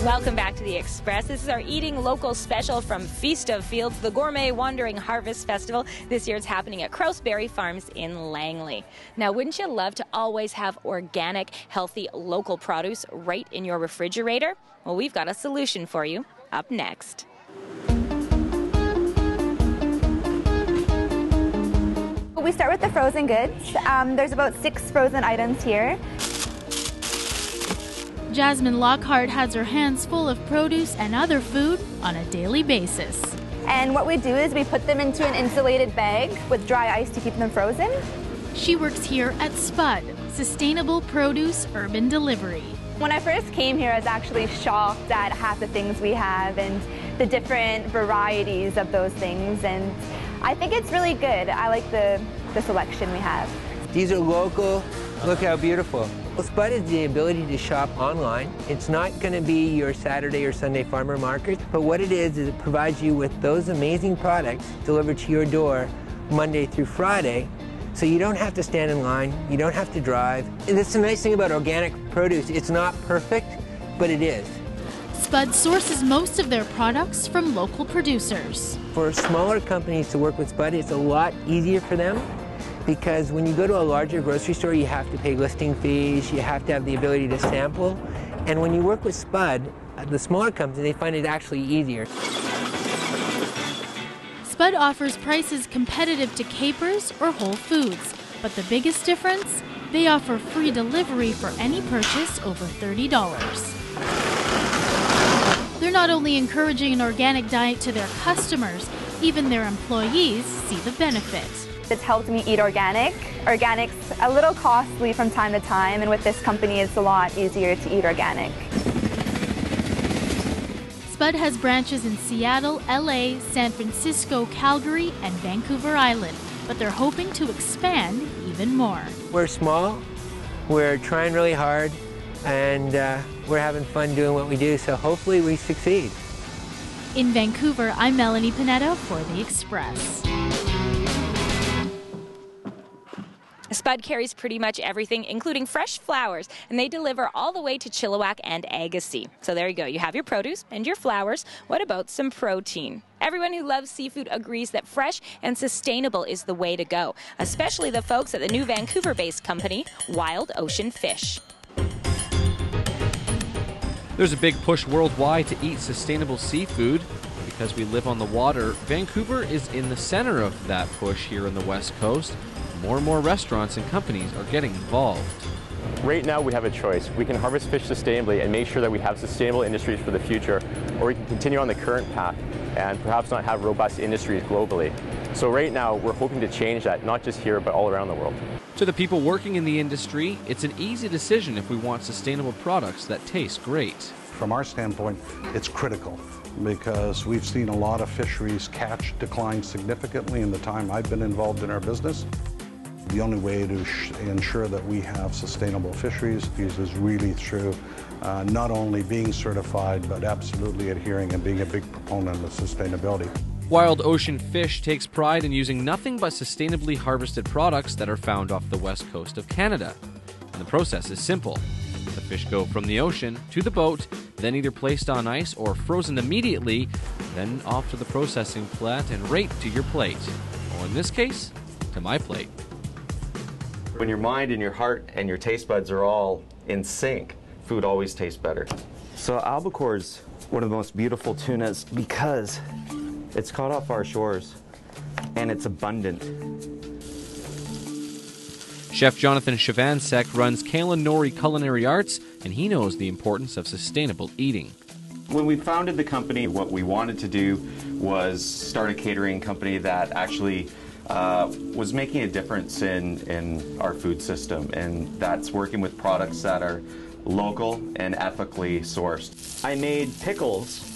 Welcome back to The Express. This is our Eating Local special from Feast of Fields, the Gourmet Wandering Harvest Festival. This year it's happening at Krause Berry Farms in Langley. Now, wouldn't you love to always have organic, healthy, local produce right in your refrigerator? Well, we've got a solution for you up next. We start with the frozen goods. There's about 6 frozen items here. Jasmine Lockhart has her hands full of produce and other food on a daily basis. And what we do is we put them into an insulated bag with dry ice to keep them frozen. She works here at SPUD, Sustainable Produce Urban Delivery. When I first came here, I was actually shocked at half the things we have and the different varieties of those things. And I think it's really good. I like the selection we have. These are local. Look how beautiful. Well, SPUD is the ability to shop online. It's not going to be your Saturday or Sunday farmer market, but what it is it provides you with those amazing products delivered to your door Monday through Friday, so you don't have to stand in line, you don't have to drive. And that's the nice thing about organic produce. It's not perfect, but it is. SPUD sources most of their products from local producers. For smaller companies to work with SPUD, it's a lot easier for them, because when you go to a larger grocery store, you have to pay listing fees, you have to have the ability to sample. And when you work with SPUD, the smaller companies, they find it actually easier. SPUD offers prices competitive to Capers or Whole Foods, but the biggest difference? They offer free delivery for any purchase over $30. They're not only encouraging an organic diet to their customers, even their employees see the benefit. It's helped me eat organic. Organic's a little costly from time to time, and with this company it's a lot easier to eat organic. SPUD has branches in Seattle, LA, San Francisco, Calgary, and Vancouver Island, but they're hoping to expand even more. We're small, we're trying really hard, and we're having fun doing what we do, so hopefully we succeed. In Vancouver, I'm Melanie Pineda for The Express. SPUD carries pretty much everything, including fresh flowers, and they deliver all the way to Chilliwack and Agassiz. So there you go. You have your produce and your flowers. What about some protein? Everyone who loves seafood agrees that fresh and sustainable is the way to go, especially the folks at the new Vancouver-based company, Wild Ocean Fish. There's a big push worldwide to eat sustainable seafood. Because we live on the water, Vancouver is in the center of that push here on the West Coast. More and more restaurants and companies are getting involved. Right now we have a choice. We can harvest fish sustainably and make sure that we have sustainable industries for the future, or we can continue on the current path and perhaps not have robust industries globally. So right now we're hoping to change that, not just here but all around the world. To the people working in the industry, it's an easy decision if we want sustainable products that taste great. From our standpoint, it's critical, because we've seen a lot of fisheries catch decline significantly in the time I've been involved in our business. The only way to ensure that we have sustainable fisheries is really through not only being certified, but absolutely adhering and being a big proponent of sustainability. Wild Ocean Fish takes pride in using nothing but sustainably harvested products that are found off the west coast of Canada. And the process is simple. The fish go from the ocean to the boat, then either placed on ice or frozen immediately, then off to the processing plant and right to your plate. Or in this case, to my plate. When your mind and your heart and your taste buds are all in sync, food always tastes better. So albacore is one of the most beautiful tunas because it's caught off our shores and it's abundant. Chef Jonathan Chavansek runs Kalanori Culinary Arts, and he knows the importance of sustainable eating. When we founded the company, what we wanted to do was start a catering company that actually was making a difference in our food system, and that's working with products that are local and ethically sourced. I made pickles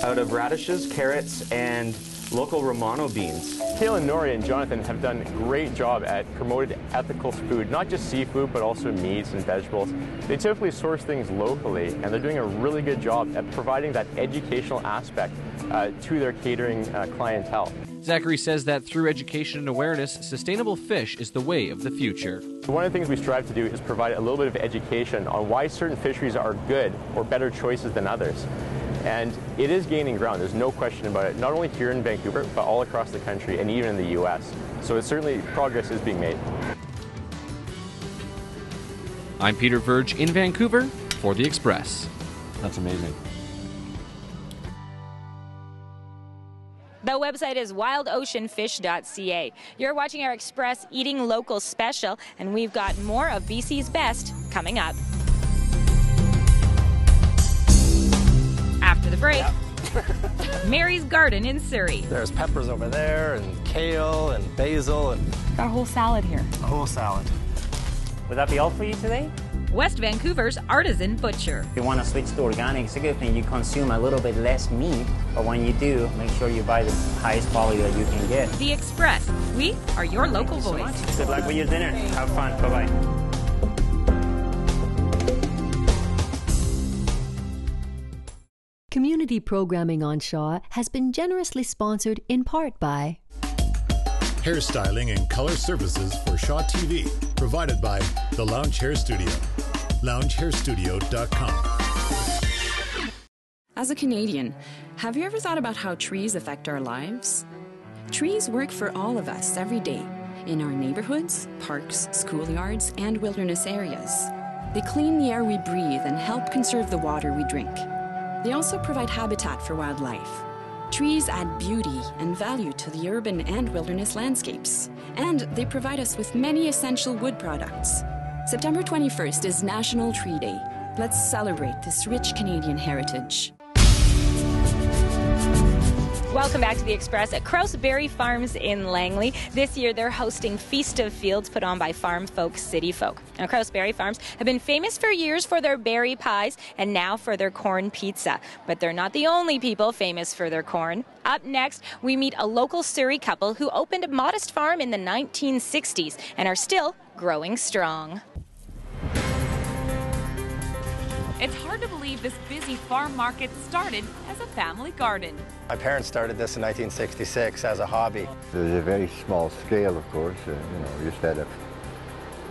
out of radishes, carrots, and local Romano beans. Kalanori and Jonathan have done a great job at promoting ethical food, not just seafood, but also meats and vegetables. They typically source things locally, and they're doing a really good job at providing that educational aspect to their catering clientele. Zachary says that through education and awareness, sustainable fish is the way of the future. One of the things we strive to do is provide a little bit of education on why certain fisheries are good or better choices than others. And it is gaining ground, there's no question about it, not only here in Vancouver, but all across the country and even in the U.S. So it's certainly, progress is being made. I'm Peter Verge in Vancouver for The Express. That's amazing. The website is wildoceanfish.ca. You're watching our Express Eating Local special, and we've got more of BC's best coming up. After the break, Mary's Garden in Surrey. There's peppers over there, and kale, and basil, and got a whole salad here. a whole salad. Would that be all for you today? West Vancouver's artisan butcher. If you want to switch to organic, it's a good thing. You consume a little bit less meat, but when you do, make sure you buy the highest quality that you can get. The Express. We are your local voice. Good luck with your dinner. Have fun. Bye-bye. Community programming on Shaw has been generously sponsored in part by hairstyling and color services for Shaw TV, provided by The Lounge Hair Studio, loungehairstudio.com. As a Canadian, have you ever thought about how trees affect our lives? Trees work for all of us every day, in our neighborhoods, parks, schoolyards, and wilderness areas. They clean the air we breathe and help conserve the water we drink. They also provide habitat for wildlife. Trees add beauty and value to the urban and wilderness landscapes, and they provide us with many essential wood products. September 21st is National Tree Day. Let's celebrate this rich Canadian heritage. Welcome back to The Express at Krause Berry Farms in Langley. This year they're hosting Feast of Fields put on by farm folk, city folk. Now, Krause Berry Farms have been famous for years for their berry pies and now for their corn pizza. But they're not the only people famous for their corn. Up next, we meet a local Surrey couple who opened a modest farm in the 1960s and are still growing strong. It's hard to believe this busy farm market started as a family garden. My parents started this in 1966 as a hobby. It was a very small scale, of course. You used to have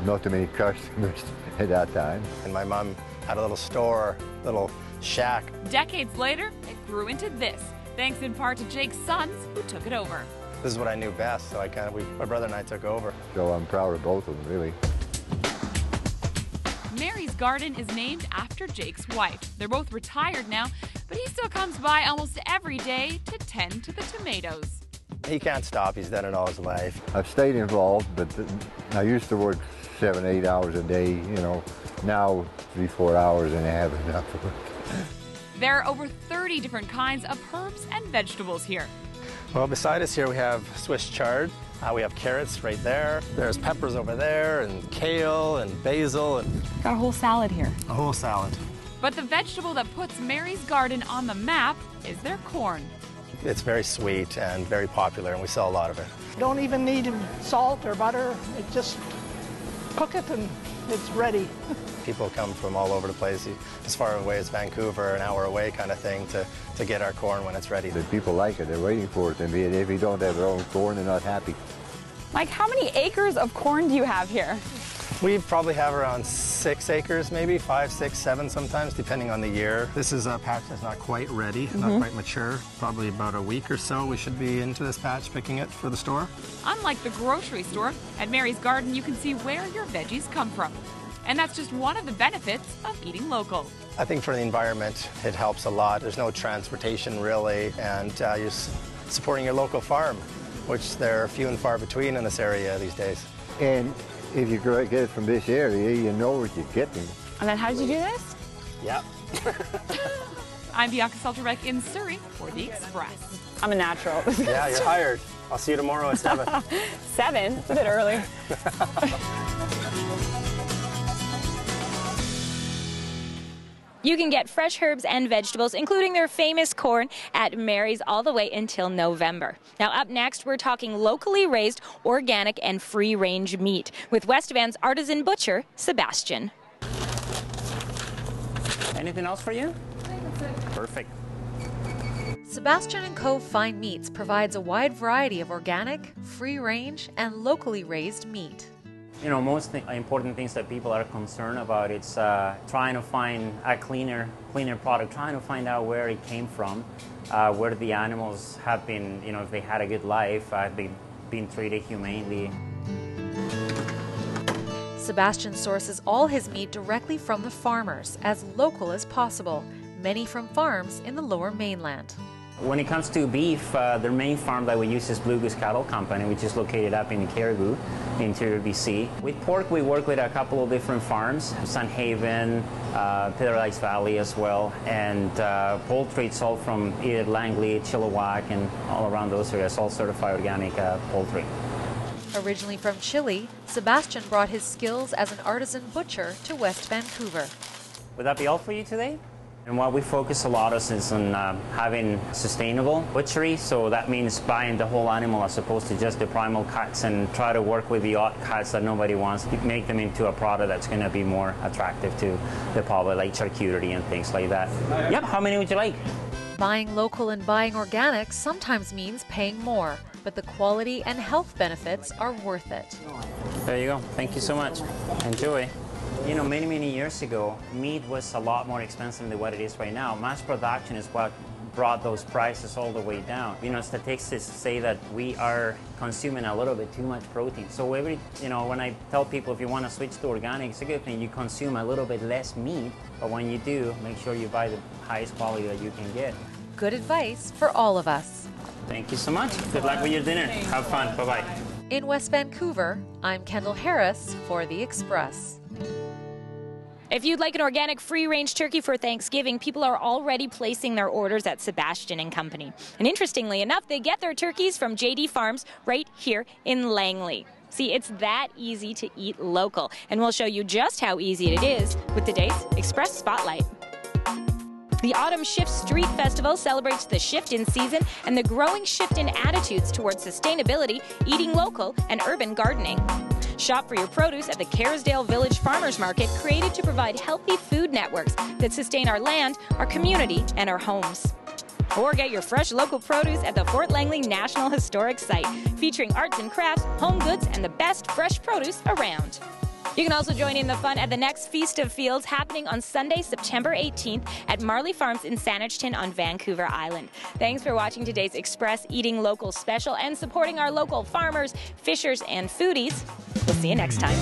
not too many customers at that time. And my mom had a little store, little shack. Decades later, it grew into this, thanks in part to Jake's sons who took it over. This is what I knew best, so my brother and I took over. So I'm proud of both of them, really. Mary's garden is named after Jake's wife. They're both retired now, but he still comes by almost every day to tend to the tomatoes. He can't stop. He's done it all his life. I've stayed involved, but I used to work 7-8 hours a day, Now 3-4 hours and I have enough of it. There are over 30 different kinds of herbs and vegetables here. Well, beside us here we have Swiss chard. We have carrots right there. There's peppers over there, and kale, and basil, and got a whole salad here. A whole salad. But the vegetable that puts Mary's garden on the map is their corn. It's very sweet and very popular, and we sell a lot of it. Don't even need salt or butter. It just cook it and it's ready. People come from all over the place, as far away as Vancouver, an hour away kind of thing, to get our corn when it's ready. The people like it, they're waiting for it, and if you don't have their own corn, they're not happy. Mike, how many acres of corn do you have here? We probably have around 6 acres, maybe 5, 6, 7 sometimes, depending on the year. This is a patch that's not quite ready, not quite mature. Probably about a week or so we should be into this patch picking it for the store. Unlike the grocery store, at Mary's garden you can see where your veggies come from. And that's just one of the benefits of eating local. I think for the environment, it helps a lot. There's no transportation really, and you're supporting your local farm, which there are few and far between in this area these days. And if you get it from this area, you know what you're getting. And then how did you do this? Yeah. I'm Bianca Solterbeck in Surrey for The Express. I'm a natural. Yeah, you're hired. I'll see you tomorrow at 7. 7? It's a bit early. You can get fresh herbs and vegetables, including their famous corn, at Mary's all the way until November. Now, up next, we're talking locally raised, organic, and free-range meat with West Van's artisan butcher, Sebastian. Anything else for you? Perfect. Sebastian & Co. Fine Meats provides a wide variety of organic, free-range, and locally raised meat. You know, most important things that people are concerned about, it's trying to find a cleaner product, trying to find out where it came from, where the animals have been, you know, if they had a good life, they've been treated humanely. Sebastian sources all his meat directly from the farmers, as local as possible, many from farms in the Lower Mainland. When it comes to beef, the main farm that we use is Blue Goose Cattle Company, which is located up in Caribou, interior BC. With pork, we work with a couple of different farms, Sun Haven, Paradise Valley as well, and poultry, it's all from either Langley, Chilliwack, and all around those areas, all certified organic poultry. Originally from Chile, Sebastian brought his skills as an artisan butcher to West Vancouver. Would that be all for you today? And what we focus a lot is on having sustainable butchery, so that means buying the whole animal as opposed to just the primal cuts, and try to work with the odd cuts that nobody wants, make them into a product that's going to be more attractive to the public, like charcuterie and things like that. Yep, how many would you like? Buying local and buying organic sometimes means paying more, but the quality and health benefits are worth it. There you go. Thank you so much. Enjoy. You know, many years ago, meat was a lot more expensive than what it is right now. Mass production is what brought those prices all the way down. You know, statistics say that we are consuming a little bit too much protein. So when I tell people if you want to switch to organic, it's a good thing. You consume a little bit less meat, but when you do, make sure you buy the highest quality that you can get. Good advice for all of us. Thank you so much. Good luck with your dinner. Have fun. Bye-bye. In West Vancouver, I'm Kendall Harris for The Express. If you'd like an organic free-range turkey for Thanksgiving, people are already placing their orders at Sebastian & Company. And interestingly enough, they get their turkeys from JD Farms right here in Langley. See, it's that easy to eat local, and we'll show you just how easy it is with today's Express Spotlight. The Autumn Shift Street Festival celebrates the shift in season and the growing shift in attitudes towards sustainability, eating local, and urban gardening. Shop for your produce at the Kerrisdale Village Farmers Market, created to provide healthy food networks that sustain our land, our community, and our homes. Or get your fresh local produce at the Fort Langley National Historic Site, featuring arts and crafts, home goods, and the best fresh produce around. You can also join in the fun at the next Feast of Fields, happening on Sunday, September 18th at Marley Farms in Saanich on Vancouver Island. Thanks for watching today's Express Eating Local special and supporting our local farmers, fishers, and foodies. We'll see you next time.